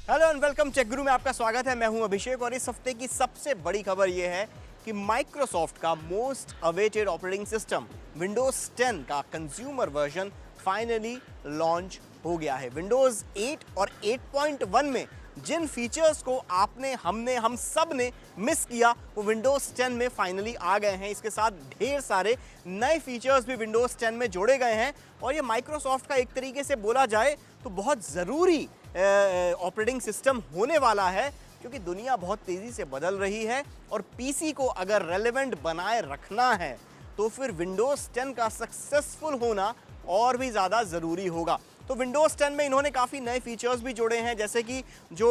Hello and welcome take guru में आपका स्वागत है। मैं हूं अभिषेक और इस हफ्ते की सबसे बड़ी खबर यह है कि माइक्रोसॉफ्ट का most awaited operating system Windows 10 का कंज्यूमर वर्जन फाइनली लॉन्च हो गया है। विंडोज 8 और 8.1 में जिन फीचर्स को हम सब ने मिस किया वो विंडोज 10 में फाइनली आ गए हैं। इसके साथ ढेर सारे नए फीचर्स भी विंडोज 10 में जोड़े गए हैं और ये माइक्रोसॉफ्ट का एक तरीके से बोला जाए तो बहुत ज़रूरी ऑपरेटिंग सिस्टम होने वाला है, क्योंकि दुनिया बहुत तेज़ी से बदल रही है और पीसी को अगर रेलेवेंट बनाए रखना है तो फिर विंडोज 10 का सक्सेसफुल होना और भी ज़्यादा ज़रूरी होगा। तो विंडोज 10 में इन्होंने काफ़ी नए फीचर्स भी जोड़े हैं, जैसे कि जो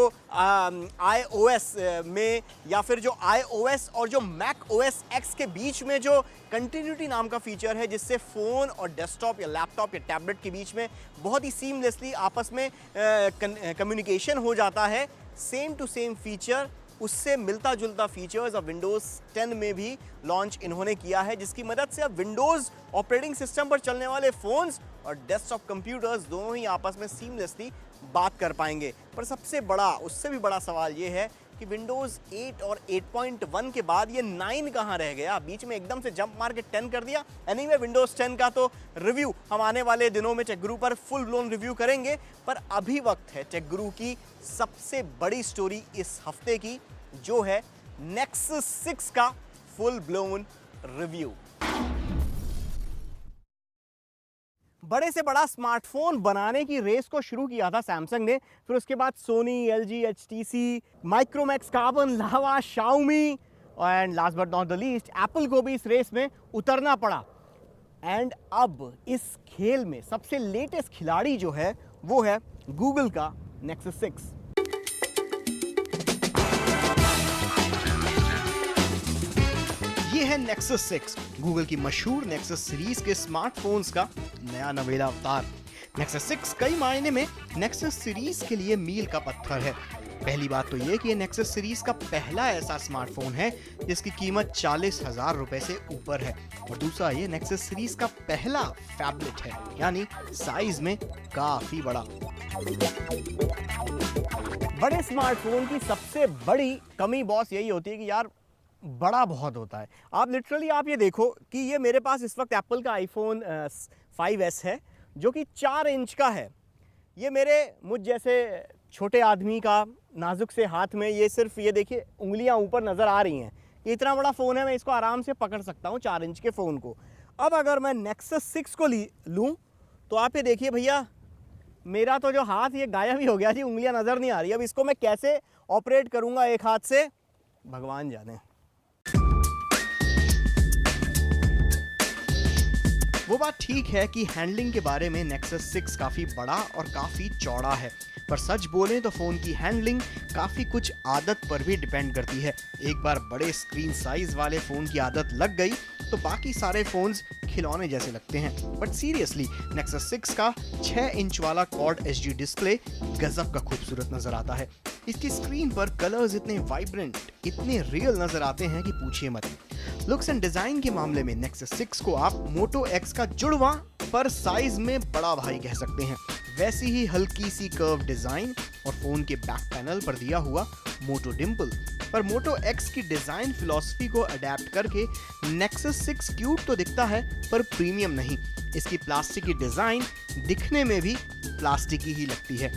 iOS में या फिर जो iOS और जो मैक OS X के बीच में जो कंटिन्यूटी नाम का फीचर है, जिससे फ़ोन और डेस्कटॉप या लैपटॉप या टैबलेट के बीच में बहुत ही सीमलेसली आपस में कम्युनिकेशन हो जाता है। सेम टू सेम फीचर, उससे मिलता जुलता फीचर्स अब विंडोज़ 10 में भी लॉन्च इन्होंने किया है, जिसकी मदद से अब विंडोज़ ऑपरेटिंग सिस्टम पर चलने वाले फ़ोन्स और डेस्कटॉप कंप्यूटर्स दोनों ही आपस में सीमलेसली बात कर पाएंगे। पर सबसे बड़ा, उससे भी बड़ा सवाल ये है कि विंडोज़ 8 और 8.1 के बाद ये 9 कहाँ रह गया? बीच में एकदम से जंप मार के 10 कर दिया। एनीवे, विंडोज़ 10 का तो रिव्यू हम आने वाले दिनों में टेक गुरु पर फुल ब्लोन रिव्यू करेंगे, पर अभी वक्त है टेक गुरु की सबसे बड़ी स्टोरी इस हफ्ते की, जो है Nexus 6 का फुल ब्लोन रिव्यू। बड़े से बड़ा स्मार्टफोन बनाने की रेस को शुरू किया था सैमसंग ने, फिर उसके बाद Sony, LG, HTC, Micromax, Karbonn, Lava, Xiaomi and last but not the least Apple को भी इस रेस में उतरना पड़ा। एंड अब इस खेल में सबसे लेटेस्ट खिलाड़ी जो है वो है गूगल का Nexus 6। ये है Nexus 6, गूगल की मशहूर Nexus सीरीज के स्मार्टफोन्स का नया नवेला अवतार। Nexus 6 कई मायने में Nexus सीरीज के लिए मील का पत्थर है। पहली बात तो ये कि ये Nexus सीरीज का पहला ऐसा स्मार्टफोन है जिसकी कीमत 40,000 रुपए से ऊपर है, और दूसरा ये Nexus सीरीज का पहला फैबलेट है, यानी साइज में काफी बड़ा। बड़े स्मार्टफोन की सबसे बड़ी कमी बॉस यही होती है कि यार बड़ा बहुत होता है। आप लिटरली आप ये देखो कि ये मेरे पास इस वक्त एप्पल का iPhone 5s है जो कि 4 इंच का है। ये मुझ जैसे छोटे आदमी का नाजुक से हाथ में ये सिर्फ ये देखिए उंगलियां ऊपर नज़र आ रही हैं। ये इतना बड़ा फ़ोन है, मैं इसको आराम से पकड़ सकता हूँ 4 इंच के फ़ोन को। अब अगर मैं Nexus 6 को लूँ तो आप ये देखिए भैया, मेरा तो जो हाथ ये गायब ही हो गया जी, उंगलियाँ नज़र नहीं आ रही। अब इसको मैं कैसे ऑपरेट करूँगा एक हाथ से, भगवान जाने। वो बात ठीक है कि हैंडलिंग के बारे में Nexus 6 काफ़ी बड़ा और काफ़ी चौड़ा है, पर सच बोलें तो फ़ोन की हैंडलिंग काफ़ी कुछ आदत पर भी डिपेंड करती है। एक बार बड़े स्क्रीन साइज वाले फ़ोन की आदत लग गई तो बाकी सारे फ़ोन्स खिलौने जैसे लगते हैं। बट सीरियसली, Nexus 6 का 6 इंच वाला Quad HD डिस्प्ले गजब का खूबसूरत नज़र आता है। इसकी स्क्रीन पर कलर्स इतने वाइब्रेंट, इतने रियल नज़र आते हैं कि पूछिए मत। लुक्स एंड डिज़ाइन के मामले में Nexus 6 को आप Moto X का जुड़वा पर साइज में बड़ा भाई कह सकते हैं। वैसी ही हल्की सी कर्व डिज़ाइन और फ़ोन के बैक पैनल पर दिया हुआ मोटो डिम्पल। पर Moto X की डिज़ाइन फिलॉसफी को अडेप्ट करके Nexus 6 क्यूट तो दिखता है पर प्रीमियम नहीं। इसकी प्लास्टिक की डिज़ाइन दिखने में भी प्लास्टिक ही लगती है,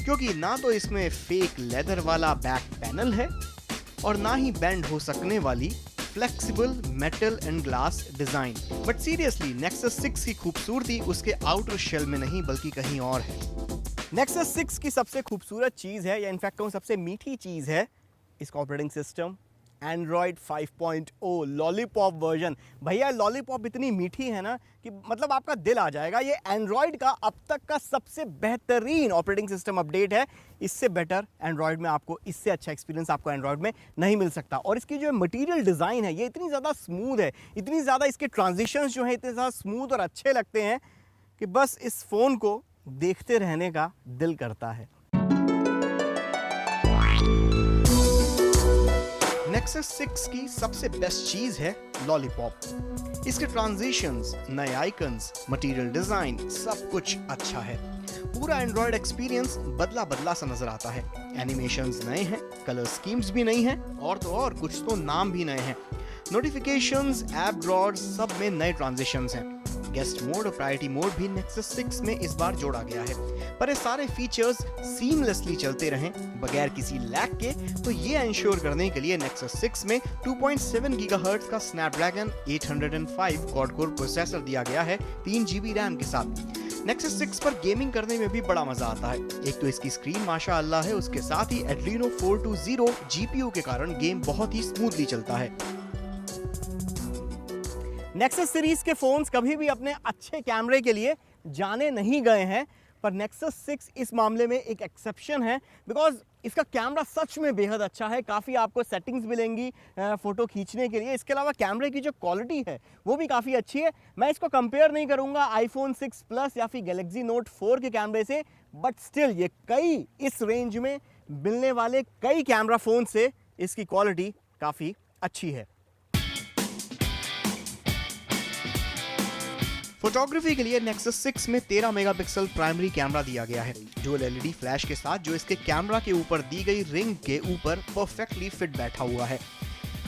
क्योंकि ना तो इसमें फेक लेदर वाला बैक पैनल है और ना ही बेंड हो सकने वाली flexible metal and glass design. But seriously, Nexus 6 की खूबसूरती उसके आउटर शेल में नहीं बल्कि कहीं और है। Nexus 6 की सबसे खूबसूरत चीज़ है, या इनफैक्ट कहूँ सबसे मीठी चीज़ है, इसका operating system Android 5.0 lollipop version. भैया लॉलीपॉप इतनी मीठी है ना कि मतलब आपका दिल आ जाएगा। ये एंड्रॉयड का अब तक का सबसे बेहतरीन ऑपरेटिंग सिस्टम अपडेट है। इससे बेटर एंड्रॉयड में आपको, इससे अच्छा एक्सपीरियंस आपको एंड्रॉयड में नहीं मिल सकता। और इसकी जो मटेरियल डिज़ाइन है ये इतनी ज़्यादा स्मूथ है, इतनी ज़्यादा इसके ट्रांजिशंस जो हैं इतने ज़्यादा स्मूथ और अच्छे लगते हैं कि बस इस फ़ोन को देखते रहने का दिल करता है। Nexus 6 की सबसे बेस्ट चीज है लॉलीपॉप। इसके ट्रांजिशंस, नए आइकन्स, मटेरियल डिजाइन सब कुछ अच्छा है। पूरा एंड्रॉयड एक्सपीरियंस बदला बदला सा नजर आता है। एनिमेशंस नए हैं, कलर स्कीम्स भी नई हैं और तो और कुछ तो नाम भी नए हैं। नोटिफिकेशंस, ऐप ड्रॉर्स सब में नए ट्रांजिशंस हैं। गेस्ट मोड और प्रायोरिटी मोड भी Nexus 6 में इस बार जोड़ा गया है। पर ये सारे फीचर्स सीमलेसली चलते रहें बगैर किसी लैग के, तो ये इंश्योर करने के लिए Nexus 6 में 2.7 गीगाहर्ट्ज का Snapdragon 805 क्वाड कोर प्रोसेसर दिया गया है 3 GB रैम के साथ। Nexus 6 पर गेमिंग करने में भी बड़ा मजा आता है। एक तो इसकी स्क्रीन माशाअल्लाह है, उसके साथ ही Adreno 420 GPU के कारण गेम बहुत ही स्मूथली चलता है। Nexus सीरीज के फोन्स कभी भी अपने अच्छे कैमरे के लिए जाने नहीं गए हैं, पर Nexus 6 इस मामले में एक एक्सेप्शन है, बिकॉज इसका कैमरा सच में बेहद अच्छा है। काफ़ी आपको सेटिंग्स मिलेंगी फ़ोटो खींचने के लिए। इसके अलावा कैमरे की जो क्वालिटी है वो भी काफ़ी अच्छी है। मैं इसको कंपेयर नहीं करूंगा iPhone 6 Plus या फिर Galaxy Note 4 के कैमरे से, बट स्टिल ये कई इस रेंज में मिलने वाले कई कैमरा फ़ोन से इसकी क्वालिटी काफ़ी अच्छी है। फोटोग्राफी के लिए Nexus 6 में 13 मेगापिक्सल प्राइमरी कैमरा दिया गया है। डुअल LED फ्लैश के साथ जो इसके कैमरा के ऊपर दी गई रिंग के ऊपर परफेक्टली फिट बैठा हुआ है।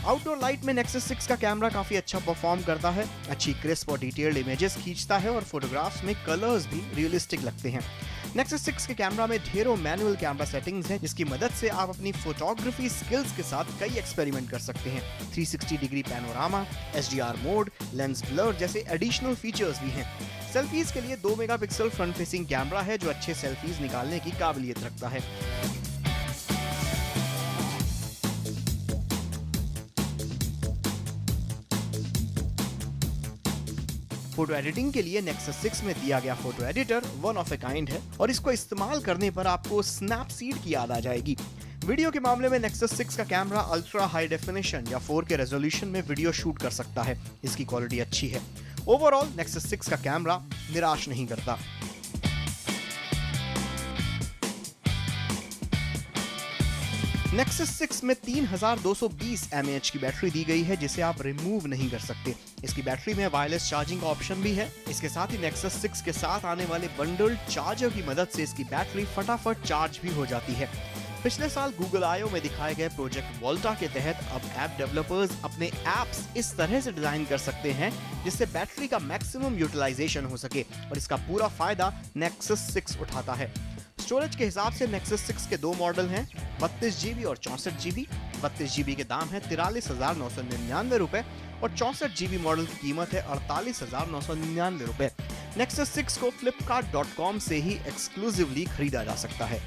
आउटडोर लाइट में Nexus 6 का कैमरा काफी अच्छा परफॉर्म करता है, अच्छी क्रिस्प और डिटेल्ड इमेजेस खींचता है और फोटोग्राफ्स में कलर्स भी रियलिस्टिक लगते हैं। Nexus 6 के कैमरा में ढेरों मैनुअल कैमरा सेटिंग्स हैं, जिसकी मदद से आप अपनी फोटोग्राफी स्किल्स के साथ कई एक्सपेरिमेंट कर सकते हैं। 360 degree panorama, HDR mode, lens blur जैसे एडिशनल फीचर्स भी हैं। सेल्फीज के लिए 2 मेगापिक्सल फ्रंट फेसिंग कैमरा है जो अच्छे सेल्फीज निकालने की काबिलियत रखता है। फोटो एडिटिंग के लिए Nexus 6 में दिया गया photo editor one of a kind है और इसको इस्तेमाल करने पर आपको स्नैपसीड की याद आ जाएगी। वीडियो के मामले में Nexus 6 का कैमरा अल्ट्रा हाई डेफिनेशन या 4K रेजोल्यूशन में वीडियो शूट कर सकता है। इसकी क्वालिटी अच्छी है। ओवरऑल Nexus 6 का कैमरा निराश नहीं करता। Nexus 6 में 3220 mAh की बैटरी दी गई है जिसे आप रिमूव नहीं कर सकते। इसकी बैटरी में वायरलेस चार्जिंग का ऑप्शन भी है। इसके साथ ही Nexus 6 के साथ आने वाले बंडल्ड चार्जर की मदद से इसकी बैटरी फटाफट चार्ज भी हो जाती है। पिछले साल Google I/O में दिखाए गए प्रोजेक्ट वोल्टा के तहत अब ऐप डेवलपर्स अपने एप्स इस तरह से डिजाइन कर सकते हैं जिससे बैटरी का मैक्सिमम यूटिलाइजेशन हो सके और इसका पूरा फायदा Nexus 6 उठाता है। स्टोरेज के हिसाब से Nexus 6 के 2 मॉडल हैं, 32 GB और 64 GB। 32 GB के दाम है 43,999 रुपए और 64 GB मॉडल की कीमत है 48,999 रुपए। Nexus 6 को flipkart.com से ही एक्सक्लूसिवली खरीदा जा सकता है।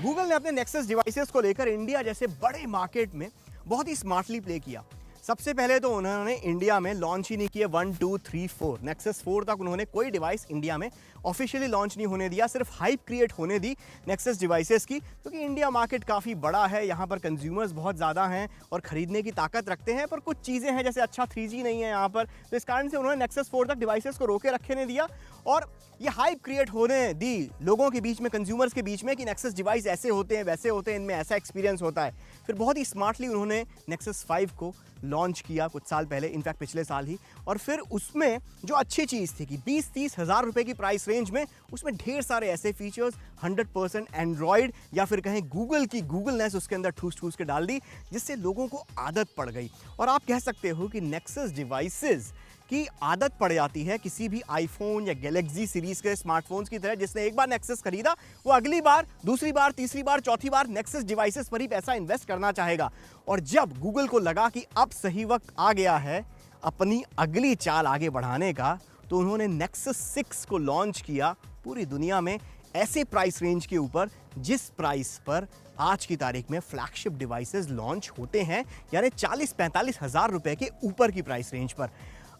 गूगल ने अपने Nexus डिवाइसेस को लेकर इंडिया जैसे बड़े मार्केट में बहुत ही स्मार्टली प्ले किया। सबसे पहले तो उन्होंने इंडिया में लॉन्च ही नहीं किए 1, 2, 3, 4 Nexus 4 तक उन्होंने कोई डिवाइस इंडिया में ऑफिशियली लॉन्च नहीं होने दिया, सिर्फ हाइप क्रिएट होने दी Nexus डिवाइसेस की, क्योंकि इंडिया मार्केट काफ़ी बड़ा है, यहाँ पर कंज्यूमर्स बहुत ज़्यादा हैं और ख़रीदने की ताकत रखते हैं, पर कुछ चीज़ें हैं जैसे अच्छा 3G नहीं है यहाँ पर, तो इस कारण से उन्होंने Nexus 4 तक डिवाइसेस को रोके रखे नहीं दिया और ये हाइप क्रिएट होने दी लोगों के बीच में, कंज्यूमर्स के बीच में कि Nexus डिवाइस ऐसे होते हैं, वैसे होते हैं, इनमें ऐसा एक्सपीरियंस होता है। फिर बहुत ही स्मार्टली उन्होंने Nexus 5 को लॉन्च किया कुछ साल पहले, इनफैक्ट पिछले साल ही, और फिर उसमें जो अच्छी चीज़ थी कि 20-30 हज़ार रुपए की प्राइस रेंज में उसमें ढेर सारे ऐसे फीचर्स 100% एंड्रॉयड या फिर कहें गूगल की गूगलनेस उसके अंदर ठूस के डाल दी, जिससे लोगों को आदत पड़ गई। और आप कह सकते हो कि Nexus डिवाइसेस की आदत पड़ जाती है किसी भी आईफोन या गैलेक्सी सीरीज के स्मार्टफोन्स की तरह। जिसने एक बार Nexus खरीदा वो अगली बार, दूसरी बार, तीसरी बार, चौथी बार Nexus डिवाइसेस पर ही पैसा इन्वेस्ट करना चाहेगा। और जब गूगल को लगा कि अब सही वक्त आ गया है अपनी अगली चाल आगे बढ़ाने का, तो उन्होंने Nexus 6 को लॉन्च किया पूरी दुनिया में ऐसे प्राइस रेंज के ऊपर जिस प्राइस पर आज की तारीख में फ्लैगशिप डिवाइसेस लॉन्च होते हैं, यानी 40-45 हज़ार रुपए के ऊपर की प्राइस रेंज पर।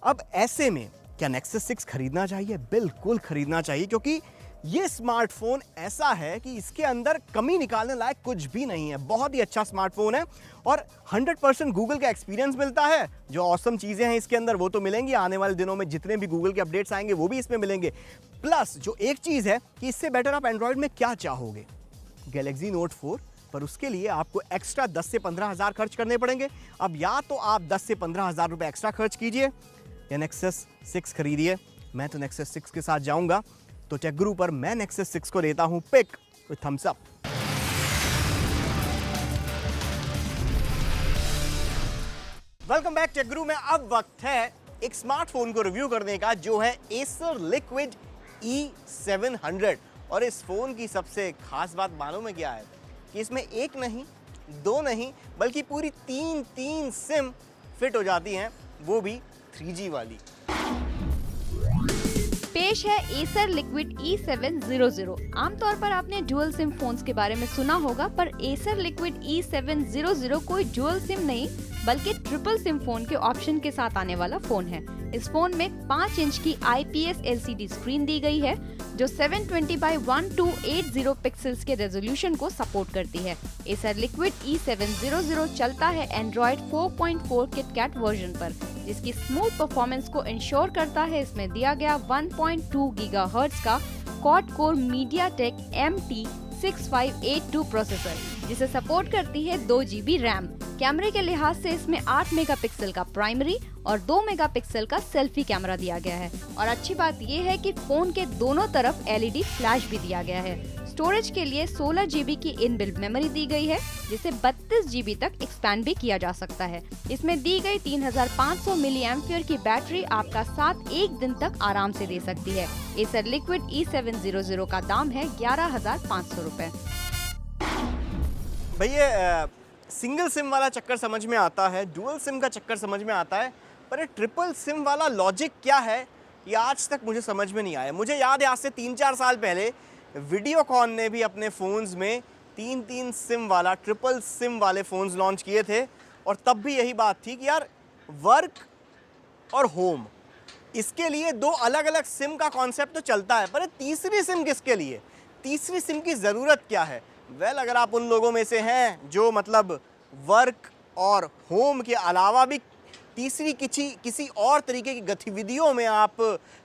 अब ऐसे में क्या Nexus 6 खरीदना चाहिए? बिल्कुल खरीदना चाहिए, क्योंकि ये स्मार्टफोन ऐसा है कि इसके अंदर कमी निकालने लायक कुछ भी नहीं है। बहुत ही अच्छा स्मार्टफोन है और 100% गूगल का एक्सपीरियंस मिलता है। जो ऑसम चीज़ें हैं इसके अंदर वो तो मिलेंगी, आने वाले दिनों में जितने भी गूगल के अपडेट्स आएंगे वो भी इसमें मिलेंगे। प्लस जो एक चीज़ है कि इससे बेटर आप एंड्रॉयड में क्या चाहोगे, गैलेक्सी नोट 4, पर उसके लिए आपको एक्स्ट्रा 10 से 15 हज़ार खर्च करने पड़ेंगे। अब या तो आप 10 से 15 हज़ार रुपये एक्स्ट्रा खर्च कीजिए या Nexus 6 खरीदिए। मैं तो Nexus 6 के साथ जाऊंगा, तो टेक गुरु पर मैं Nexus 6 को देता हूं pick with thumbs up. Welcome back tech guru में। अब वक्त है एक स्मार्टफोन को रिव्यू करने का, जो है Acer Liquid E700। और इस फोन की सबसे खास बात मालूम है क्या है कि इसमें एक नहीं, दो नहीं, बल्कि पूरी तीन सिम फिट हो जाती हैं, वो भी 3G वाली। पेश है Acer Liquid E700। आमतौर पर आपने डुअल सिम फोन्स के बारे में सुना होगा, पर Acer Liquid E700 कोई डुअल सिम नहीं बल्कि ट्रिपल सिम फोन के ऑप्शन के साथ आने वाला फोन है। इस फोन में 5 इंच की IPS LCD स्क्रीन दी गई है, जो 720x1280 पिक्सेल्स के रेजोल्यूशन को सपोर्ट करती है। Acer Liquid E700 चलता है Android 4.4 KitKat वर्जन पर, जिसकी स्मूथ परफॉर्मेंस को इंश्योर करता है इसमें दिया गया 1.2 गीगाहर्ट्ज का quad core MediaTek MT6582 processor, जिसे सपोर्ट करती है 2 GB रैम। कैमरे के लिहाज से इसमें 8 मेगापिक्सल का प्राइमरी और 2 मेगापिक्सल का सेल्फी कैमरा दिया गया है। और अच्छी बात यह है कि फोन के दोनों तरफ LED फ्लैश भी दिया गया है। स्टोरेज के लिए 16 GB की इनबिल्ट मेमोरी दी गई है, जिसे 32 GB तक एक्सपैंड भी किया जा सकता है। इसमें दी गई 3500 mAh की बैटरी आपका साथ एक दिन तक आराम से दे सकती है। Acer Liquid E700 का दाम है 11,500 रुपए। भैया सिंगल सिम वाला चक्कर समझ में आता है, डुअल सिम का चक्कर समझ में आता है, पर ये ट्रिपल सिम वाला लॉजिक क्या है, ये आज तक मुझे समझ में नहीं आया। मुझे याद है आज से 3-4 साल पहले वीडियोकॉन ने भी अपने फ़ोन्स में 3 सिम वाला ट्रिपल सिम वाले फ़ोन्स लॉन्च किए थे, और तब भी यही बात थी कि यार वर्क और होम, इसके लिए 2 अलग अलग सिम का कॉन्सेप्ट तो चलता है, पर तीसरी सिम किसके लिए, तीसरी सिम की ज़रूरत क्या है। अगर आप उन लोगों में से हैं जो मतलब वर्क और होम के अलावा भी तीसरी किसी और तरीके की गतिविधियों में आप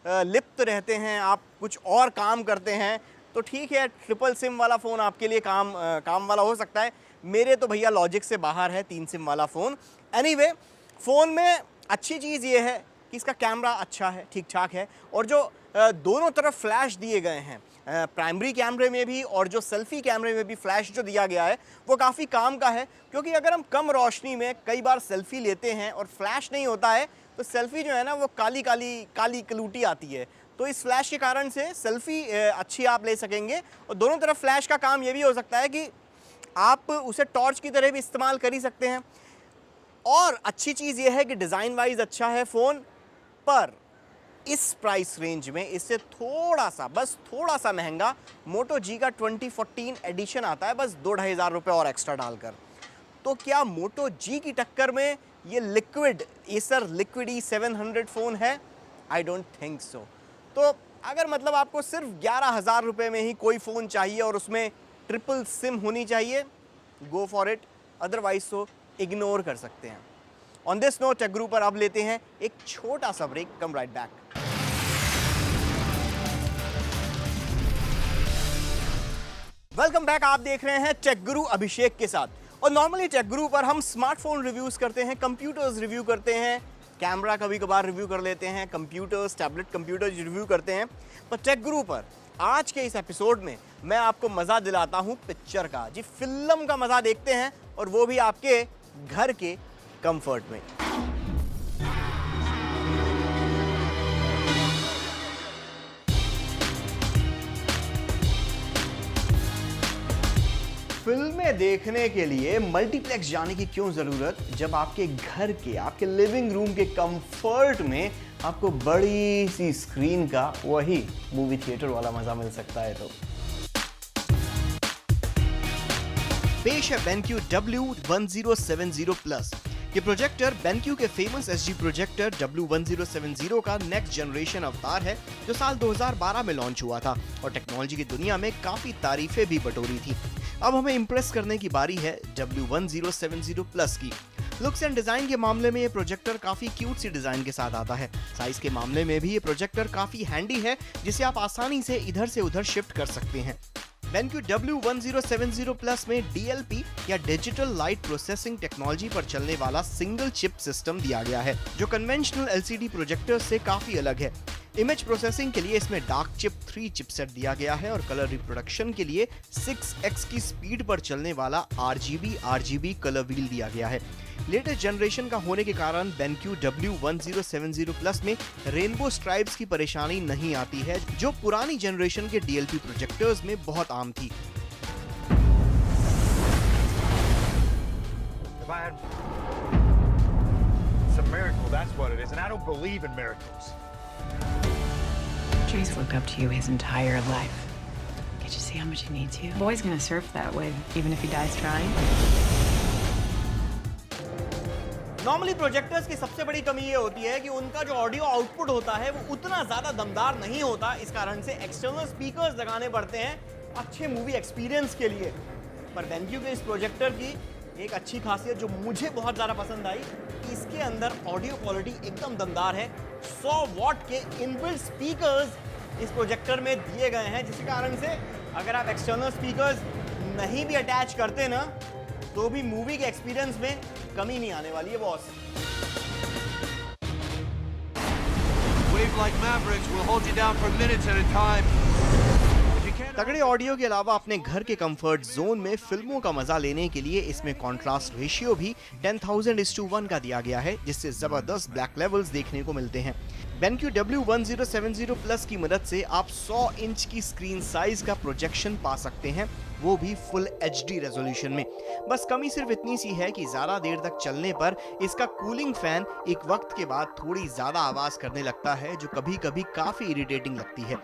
लिप्त रहते हैं, आप कुछ और काम करते हैं, तो ठीक है, ट्रिपल सिम वाला फ़ोन आपके लिए काम वाला हो सकता है। मेरे तो भैया लॉजिक से बाहर है 3 सिम वाला फ़ोन। एनीवे, फ़ोन में अच्छी चीज़ ये है कि इसका कैमरा अच्छा है, ठीक ठाक है, और जो दोनों तरफ फ्लैश दिए गए हैं, प्राइमरी कैमरे में भी और जो सेल्फी कैमरे में भी फ्लैश जो दिया गया है, वो काफ़ी काम का है। क्योंकि अगर हम कम रोशनी में कई बार सेल्फी लेते हैं और फ्लैश नहीं होता है, तो सेल्फी जो है ना वो काली कलूटी आती है। तो इस फ्लैश के कारण से सेल्फी अच्छी आप ले सकेंगे। और दोनों तरफ फ्लैश का काम ये भी हो सकता है कि आप उसे टॉर्च की तरह भी इस्तेमाल कर ही सकते हैं। और अच्छी चीज़ ये है कि डिज़ाइन वाइज अच्छा है फ़ोन, पर इस प्राइस रेंज में इससे बस थोड़ा सा महंगा मोटो जी का 2014 एडिशन आता है, बस 2-2.5 हज़ार रुपये और एक्स्ट्रा डालकर। तो क्या मोटो जी की टक्कर में ये Acer Liquid E700 फ़ोन है? I don't think so. तो अगर मतलब आपको सिर्फ 11,000 रुपये में ही कोई फ़ोन चाहिए और उसमें ट्रिपल सिम होनी चाहिए, गो फॉर इट, अदरवाइज तो इग्नोर कर सकते हैं। ऑन दिस नोट टेक गुरु पर अब लेते हैं एक छोटा सा ब्रेक। कम राइट बैक। Welcome back. आप देख रहे हैं टेक गुरु अभिषेक के साथ। और नॉर्मली टेक गुरु पर हम स्मार्टफोन रिव्यूज करते हैं, कंप्यूटर्स रिव्यू करते हैं, कैमरा कभी कभार रिव्यू कर लेते हैं, कंप्यूटर्स, टैबलेट कंप्यूटर्स रिव्यू करते हैं। पर टेक गुरु पर आज के इस एपिसोड में मैं आपको मज़ा दिलाता हूं पिक्चर का। जी, फिल्म का मज़ा देखते हैं, और वो भी आपके घर के कंफर्ट में। फिल्में देखने के लिए मल्टीप्लेक्स जाने की क्यों जरूरत, जब आपके घर के, आपके लिविंग रूम के कंफर्ट में आपको बड़ी सी स्क्रीन का वही मूवी थिएटर वाला मजा मिल सकता है। तो पेश है BenQ W1070 प्लस। ये प्रोजेक्टर BenQ के फेमस SG प्रोजेक्टर W1070 का नेक्स्ट जनरेशन अवतार है, जो साल 2012 में लॉन्च हुआ था और टेक्नोलॉजी की दुनिया में काफी तारीफें भी बटोरी थी। अब हमें इंप्रेस करने की बारी है W1070 प्लस की। लुक्स एंड डिजाइन के मामले में ये प्रोजेक्टर काफी क्यूट सी डिजाइन के साथ आता है। साइज के मामले में भी ये प्रोजेक्टर काफी हैंडी है, जिसे आप आसानी से इधर से उधर शिफ्ट कर सकते हैं। BenQ W1070 प्लस में DLP या डिजिटल लाइट प्रोसेसिंग टेक्नोलॉजी पर चलने वाला सिंगल चिप सिस्टम दिया गया है, जो कन्वेंशनल LCD प्रोजेक्टर से काफी अलग है। इमेज प्रोसेसिंग के लिए इसमें डार्क चिप 3 चिपसेट दिया गया है और कलर रिप्रोडक्शन के लिए 6x की स्पीड पर चलने वाला RGB कलर व्हील दिया गया है। लेटेस्ट जनरेशन का होने के कारण BenQ W1070 Plus में रेनबो स्ट्राइप्स की परेशानी नहीं आती है, जो पुरानी जनरेशन के DLP प्रोजेक्टर्स में बहुत आम थी। It's a miracle, that's what it is, and I don't believe in miracles. Jay's looked up to you his entire life. Can't you see how much he needs you? Boy's gonna surf that wave, even if he dies trying. Normally projectors की सबसे बड़ी कमी ये होती है कि उनका जो ऑडियो आउटपुट होता है वो उतना ज़्यादा दमदार नहीं होता। इस कारण से एक्सटर्नल स्पीकर्स लगाने पड़ते हैं अच्छे मूवी एक्सपीरियंस के लिए। पर BenQ के इस प्रोजेक्टर की एक अच्छी खासियत जो मुझे बहुत ज़्यादा पसंद आई, इसके अंदर ऑडियो क्वालिटी एकदम दमदार है। 100 वॉट के इनबिल्ट स्पीकर्स इस प्रोजेक्टर में दिए गए हैं, जिसके कारण से अगर आप एक्सटर्नल स्पीकर्स नहीं भी अटैच करते ना, तो भी मूवी के एक्सपीरियंस में कमी नहीं आने वाली है boss. Wave like Mavericks will hold you down for minutes at a time. तगड़े ऑडियो के अलावा अपने घर के कंफर्ट जोन में फिल्मों का मजा लेने के लिए इसमें कॉन्ट्रास्ट रेशियो भी 10,000:1 का दिया गया है, जिससे जबरदस्त ब्लैक लेवल्स देखने को मिलते हैं। BenQ W1070 Plus की मदद से आप 100 इंच की स्क्रीन साइज का प्रोजेक्शन पा सकते हैं, वो भी फुल HD रेजोल्यूशन में। बस कमी सिर्फ इतनी सी है कि ज्यादा देर तक चलने पर इसका कूलिंग फैन एक वक्त के बाद थोड़ी ज्यादा आवाज करने लगता है, जो कभी कभी काफी इरिटेटिंग लगती है।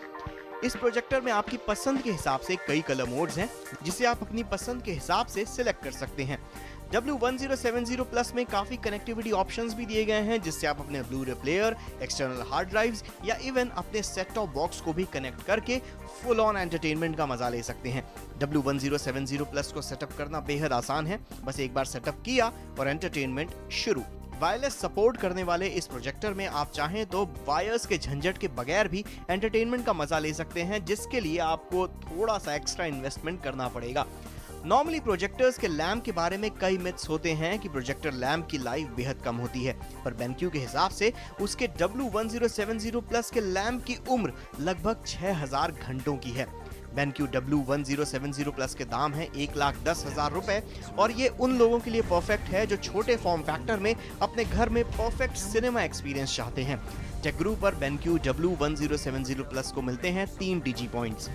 इस प्रोजेक्टर में आपकी पसंद के हिसाब से कई कलर मोड्स हैं, जिसे आप अपनी पसंद के हिसाब से सिलेक्ट कर सकते हैं। W1070 Plus में काफी कनेक्टिविटी ऑप्शंस भी दिए गए हैं, जिससे आप अपने Blu-ray player, external hard drives या इवन अपने सेट टॉप बॉक्स को भी कनेक्ट करके फुल ऑन एंटरटेनमेंट का मजा ले सकते हैं। W1070 Plus को सेटअप करना बेहद आसान है, बस एक बार सेटअप किया और एंटरटेनमेंट शुरू। वायरलेस सपोर्ट करने वाले इस प्रोजेक्टर में आप चाहें तो वायर्स के झंझट के बगैर भी एंटरटेनमेंट का मजा ले सकते हैं, जिसके लिए आपको थोड़ा सा एक्स्ट्रा इन्वेस्टमेंट करना पड़ेगा। नॉर्मली प्रोजेक्टर्स के लैम्प के बारे में कई मिथ्स होते हैं कि प्रोजेक्टर लैम्प की लाइफ बेहद कम होती है, पर BenQ के हिसाब से उसके W1070 Plus के लैम्प की उम्र लगभग 6000 घंटों की है। BenQ W1070 Plus के दाम है 1,10,000 रुपए, और ये उन लोगों के लिए परफेक्ट है जो छोटे फॉर्म फैक्टर में अपने घर में परफेक्ट सिनेमा एक्सपीरियंस चाहते हैं। टेकग्रू पर BenQ W1070 Plus को मिलते हैं 3 डिजी points.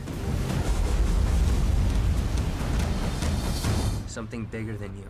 Something bigger than you.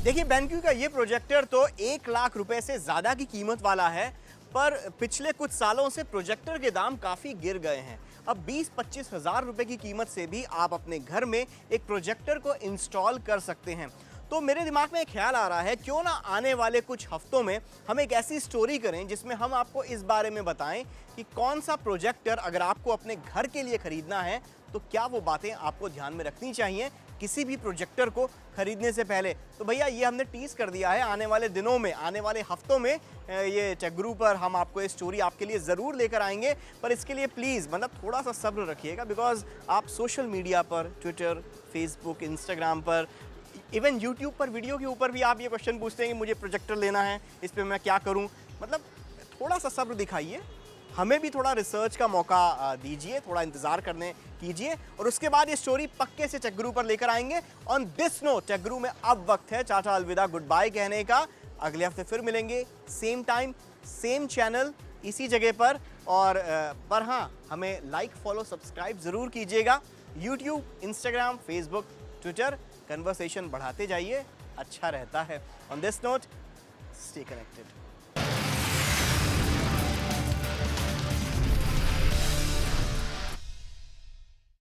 देखिए BenQ का ये प्रोजेक्टर तो 1 लाख रुपए से ज्यादा की कीमत वाला है, पर पिछले कुछ सालों से प्रोजेक्टर के दाम काफी गिर गए हैं। अब 20-25 हज़ार रुपए की कीमत से भी आप अपने घर में एक प्रोजेक्टर को इंस्टॉल कर सकते हैं। तो मेरे दिमाग में एक ख्याल आ रहा है, क्यों ना आने वाले कुछ हफ्तों में हम एक ऐसी स्टोरी करें जिसमें हम आपको इस बारे में बताएं कि कौन सा प्रोजेक्टर अगर आपको अपने घर के लिए खरीदना है तो क्या वो बातें आपको ध्यान में रखनी चाहिए किसी भी प्रोजेक्टर को खरीदने से पहले। तो भैया ये हमने टीज कर दिया है, आने वाले दिनों में, आने वाले हफ्तों में ये टेकग्रू पर हम आपको ये स्टोरी आपके लिए ज़रूर लेकर आएंगे। पर इसके लिए प्लीज़ मतलब थोड़ा सा सब्र रखिएगा, बिकॉज आप सोशल मीडिया पर, ट्विटर, फेसबुक, इंस्टाग्राम पर, इवन यूट्यूब पर वीडियो के ऊपर भी आप ये क्वेश्चन पूछते हैं कि मुझे प्रोजेक्टर लेना है, इस पर मैं क्या करूँ। मतलब थोड़ा सा सब्र दिखाइए, हमें भी थोड़ा रिसर्च का मौका दीजिए, थोड़ा इंतजार करने कीजिए, और उसके बाद ये स्टोरी पक्के से टेकग्रू पर लेकर आएंगे। ऑन दिस नोट टेकग्रू में अब वक्त है टाटा अलविदा गुड बाय कहने का। अगले हफ्ते फिर मिलेंगे, सेम टाइम सेम चैनल इसी जगह पर। और पर हाँ, हमें लाइक, फॉलो, सब्सक्राइब ज़रूर कीजिएगा। YouTube, Instagram, Facebook, Twitter, conversation बढ़ाते जाइए, अच्छा रहता है। On this note, stay connected.